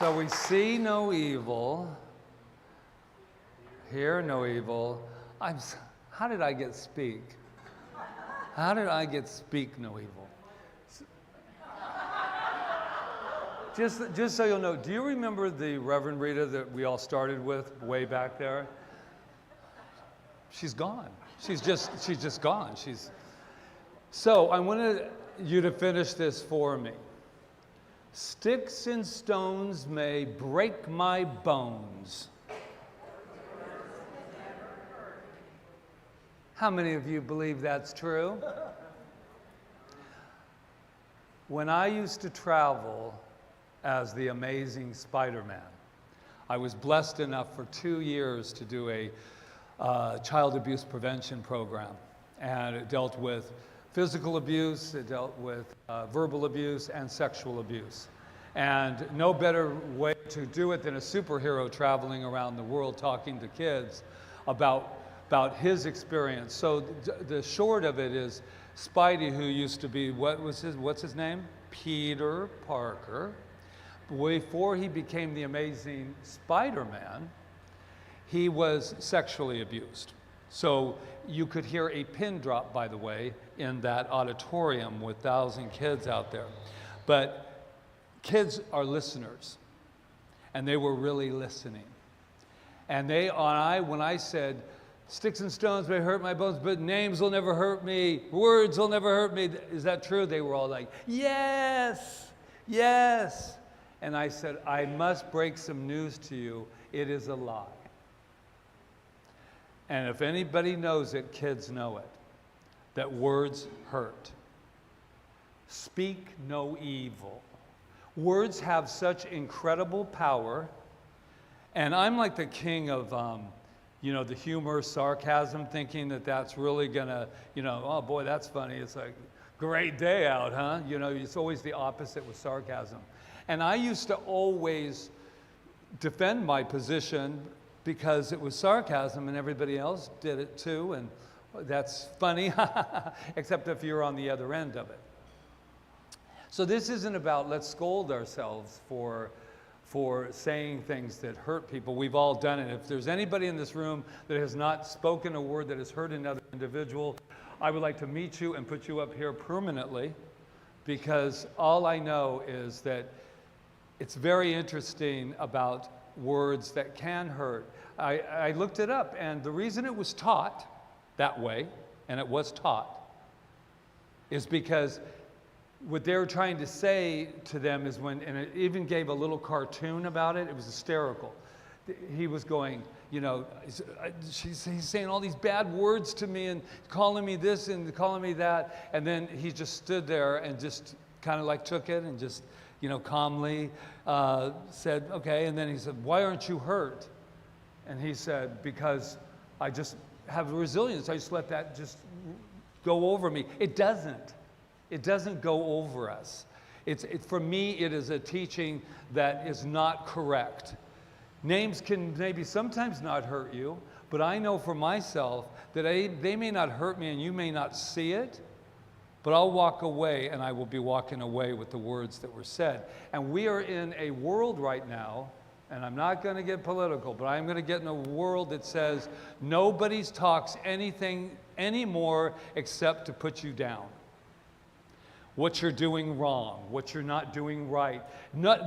So we see no evil, hear no evil. How did I get speak? How did I get speak no evil? Just so you'll know, do you remember the Reverend Rita that we all started with way back there? She's gone. She's just gone. So I wanted you to finish this for me. Sticks and stones may break my bones. How many of you believe that's true? When I used to travel as the amazing Spider-Man, I was blessed enough for 2 years to do a child abuse prevention program. And it dealt with physical abuse, it dealt with verbal abuse, and sexual abuse. And no better way to do it than a superhero traveling around the world talking to kids about his experience. So the short of it is, Spidey, who used to be, what's his name? Peter Parker. Before he became the amazing Spider-Man, he was sexually abused. So you could hear a pin drop, by the way, in that auditorium with 1,000 kids out there. But kids are listeners, and they were really listening. And when I said, sticks and stones may hurt my bones, but names will never hurt me, words will never hurt me, is that true? They were all like, yes, yes. And I said, I must break some news to you. It is a lie. And if anybody knows it, kids know it, that words hurt. Speak no evil. Words have such incredible power. And I'm like the king of, the humor, sarcasm, thinking that that's really gonna, oh boy, that's funny. It's like, great day out, huh? It's always the opposite with sarcasm. And I used to always defend my position because it was sarcasm and everybody else did it too, and that's funny, except if you're on the other end of it. So this isn't about let's scold ourselves for saying things that hurt people. We've all done it. If there's anybody in this room that has not spoken a word that has hurt another individual, I would like to meet you and put you up here permanently, because all I know is that it's very interesting about words that can hurt. I looked it up, and the reason it was taught that way, and it was taught, is because what they were trying to say to them is and it even gave a little cartoon about it. It was hysterical. He was going, he's saying all these bad words to me and calling me this and calling me that. And then he just stood there and just kind of like took it and just, calmly said, okay. And then he said, why aren't you hurt? And he said, because I just have resilience. I just let that just go over me. It doesn't. It doesn't go over us. For me, it is a teaching that is not correct. Names can maybe sometimes not hurt you, but I know for myself that they may not hurt me and you may not see it, but I'll walk away, and I will be walking away with the words that were said. And we are in a world right now, and I'm not going to get political, but I'm going to get in a world that says nobody talks anything anymore except to put you down. What you're doing wrong, what you're not doing right.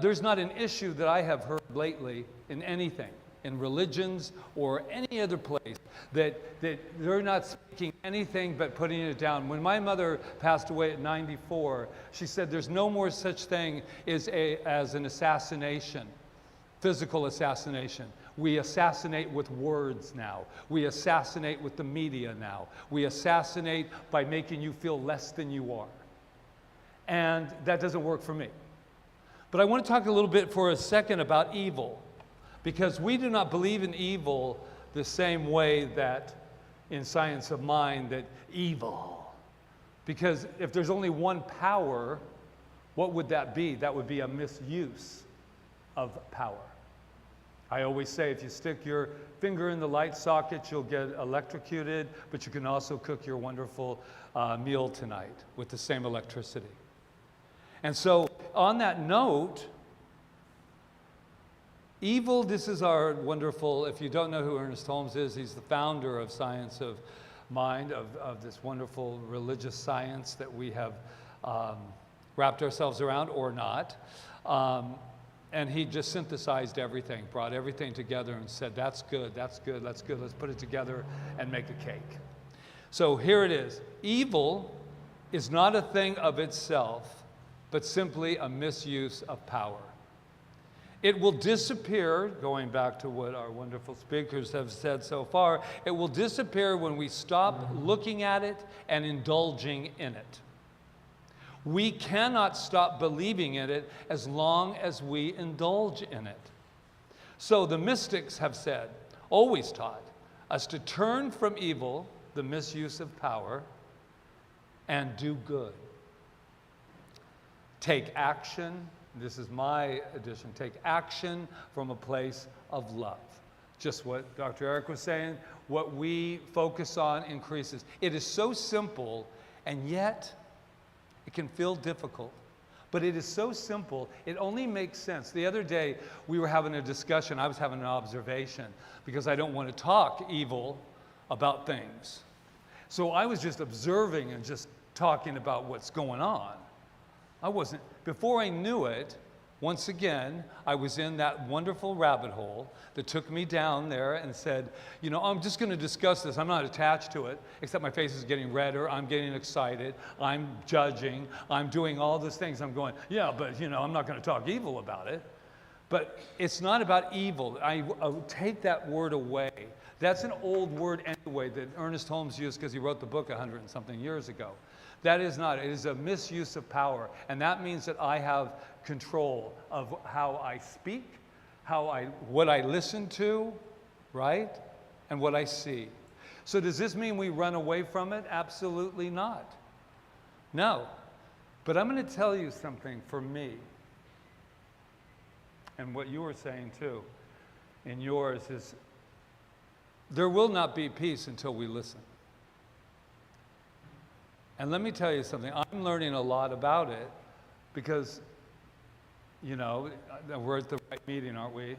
There's not an issue that I have heard lately in anything, in religions or any other place, that they're not speaking anything but putting it down. When my mother passed away at 94, she said there's no more such thing as an assassination, physical assassination. We assassinate with words now. We assassinate with the media now. We assassinate by making you feel less than you are. And that doesn't work for me. But I want to talk a little bit for a second about evil, because we do not believe in evil the same way that in Science of Mind, that evil. Because if there's only one power, what would that be? That would be a misuse of power. I always say if you stick your finger in the light socket, you'll get electrocuted, but you can also cook your wonderful meal tonight with the same electricity. And so on that note, Evil, this is our wonderful, if you don't know who Ernest Holmes is, he's the founder of Science of Mind, of this wonderful religious science that we have wrapped ourselves around, or not. And he just synthesized everything, brought everything together and said, that's good, that's good, that's good, let's put it together and make a cake. So here it is. Evil is not a thing of itself, but simply a misuse of power. It will disappear, going back to what our wonderful speakers have said so far, it will disappear when we stop looking at it and indulging in it. We cannot stop believing in it as long as we indulge in it. So the mystics have said, always taught us to turn from evil, the misuse of power, and do good. Take action. This is my addition. Take action from a place of love. Just what Dr. Eric was saying, what we focus on increases. It is so simple, and yet it can feel difficult. But it is so simple, it only makes sense. The other day, we were having a discussion. I was having an observation because I don't want to talk evil about things. So I was just observing and just talking about what's going on. Before I knew it, once again, I was in that wonderful rabbit hole that took me down there and said, you know, I'm just going to discuss this. I'm not attached to it, except my face is getting redder. I'm getting excited. I'm judging. I'm doing all those things. I'm going, yeah, but, you know, I'm not going to talk evil about it. But it's not about evil. I take that word away. That's an old word anyway that Ernest Holmes used because he wrote the book 100 and something years ago. That is not. It is a misuse of power. And that means that I have control of how I speak, what I listen to, right? And what I see. So does this mean we run away from it? Absolutely not. No. But I'm going to tell you something for me. And what you were saying too, in yours, is there will not be peace until we listen. And let me tell you something, I'm learning a lot about it because, you know, we're at the right meeting, aren't we?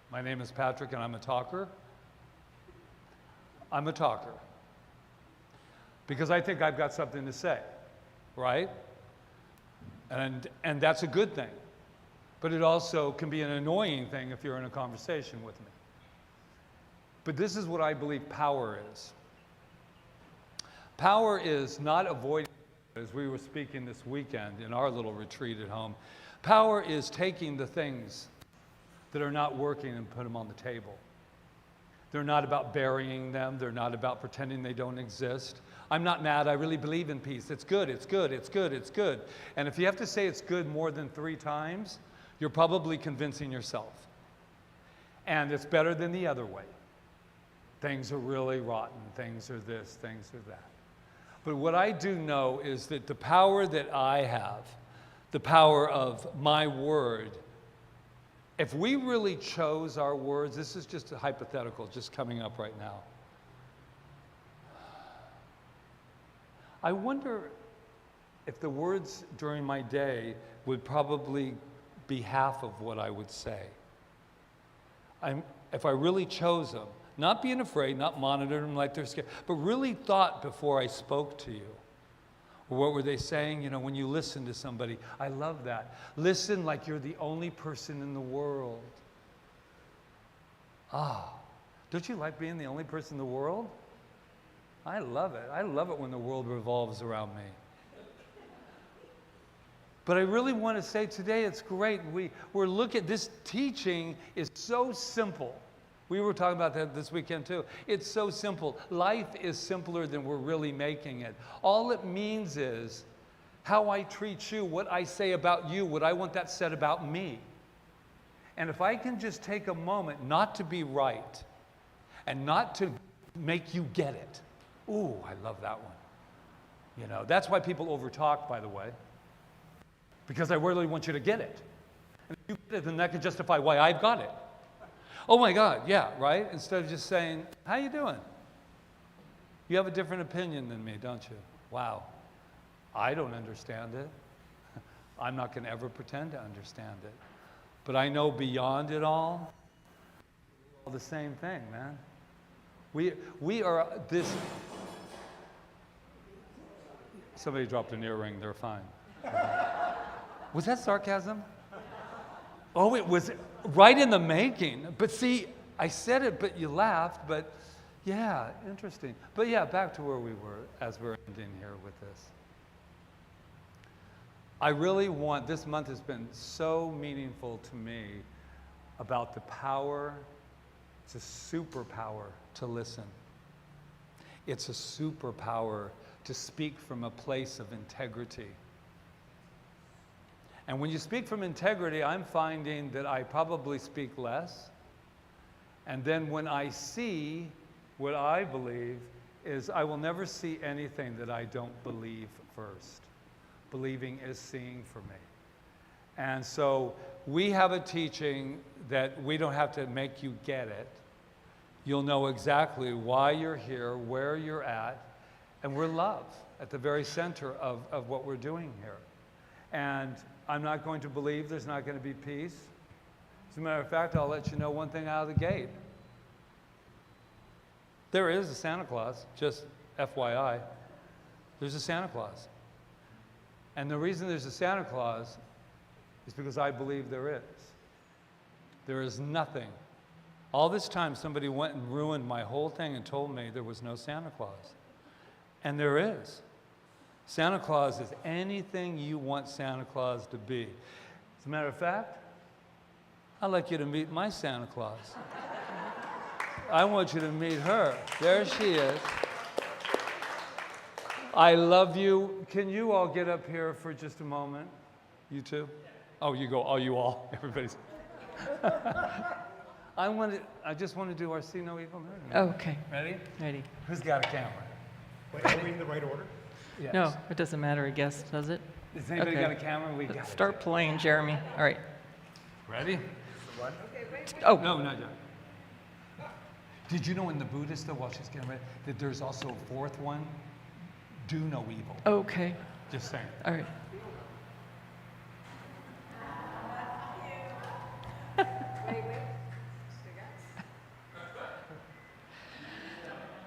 My name is Patrick and I'm a talker. I'm a talker. Because I think I've got something to say, right? And that's a good thing. But it also can be an annoying thing if you're in a conversation with me. But this is what I believe power is. Power is not avoiding, as we were speaking this weekend in our little retreat at home, power is taking the things that are not working and put them on the table. They're not about burying them. They're not about pretending they don't exist. I'm not mad. I really believe in peace. It's good. It's good. It's good. It's good. And if you have to say it's good more than 3 times, you're probably convincing yourself. And it's better than the other way. Things are really rotten. Things are this. Things are that. But what I do know is that the power that I have, the power of my word, if we really chose our words, this is just a hypothetical, just coming up right now. I wonder if the words during my day would probably be half of what I would say. If I really chose them. Not being afraid, not monitoring them like they're scared, but really thought before I spoke to you. Or what were they saying? You know, when you listen to somebody, I love that. Listen like you're the only person in the world. Ah, don't you like being the only person in the world? I love it. I love it when the world revolves around me. But I really want to say today it's great. We're looking, this teaching is so simple. We were talking about that this weekend too. It's so simple. Life is simpler than we're really making it. All it means is how I treat you, what I say about you, what I want that said about me. And if I can just take a moment not to be right and not to make you get it. Ooh, I love that one. You know, that's why people overtalk, by the way. Because I really want you to get it. And if you get it, then that can justify why I've got it. Oh my God, yeah, right? Instead of just saying, how you doing? You have a different opinion than me, don't you? Wow, I don't understand it. I'm not going to ever pretend to understand it. But I know beyond it all, the same thing, man. We are this. Somebody dropped an earring. They're fine. Was that sarcasm? Oh, it was right in the making. But see, I said it, but you laughed. But yeah, interesting. But yeah, back to where we were as we're ending here with this. I really want, this month has been so meaningful to me about the power, it's a superpower to listen. It's a superpower to speak from a place of integrity. And when you speak from integrity, I'm finding that I probably speak less. And then when I see what I believe is I will never see anything that I don't believe first. Believing is seeing for me. And so we have a teaching that we don't have to make you get it. You'll know exactly why you're here, where you're at, and we're love at the very center of what we're doing here. And I'm not going to believe there's not going to be peace. As a matter of fact, I'll let you know one thing out of the gate. There is a Santa Claus, just FYI. There's a Santa Claus. And the reason there's a Santa Claus is because I believe there is. There is nothing. All this time, somebody went and ruined my whole thing and told me there was no Santa Claus. And there is. Santa Claus is anything you want Santa Claus to be. As a matter of fact, I'd like you to meet my Santa Claus. I want you to meet her. There she is. I love you. Can you all get up here for just a moment? You too? Oh, you go. Oh, you all. Everybody's. I just want to do our See No Evil. Okay. Ready? Ready. Who's got a camera? Wait, are we in the right order? Yes. No, it doesn't matter, I guess, does it? Has anybody Okay. got a camera? We got Start it. playing, Jeremy. All right. Ready? Oh, No, not yet. Did you know in the Buddhist, though, while she's getting ready, that there's also a fourth one? Do no evil. okay. Just saying. All right.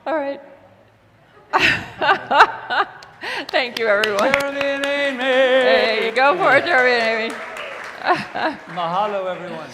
All right. Thank you, everyone. Jeremy and Amy! Hey, go for it, Jeremy and Amy. Mahalo, everyone.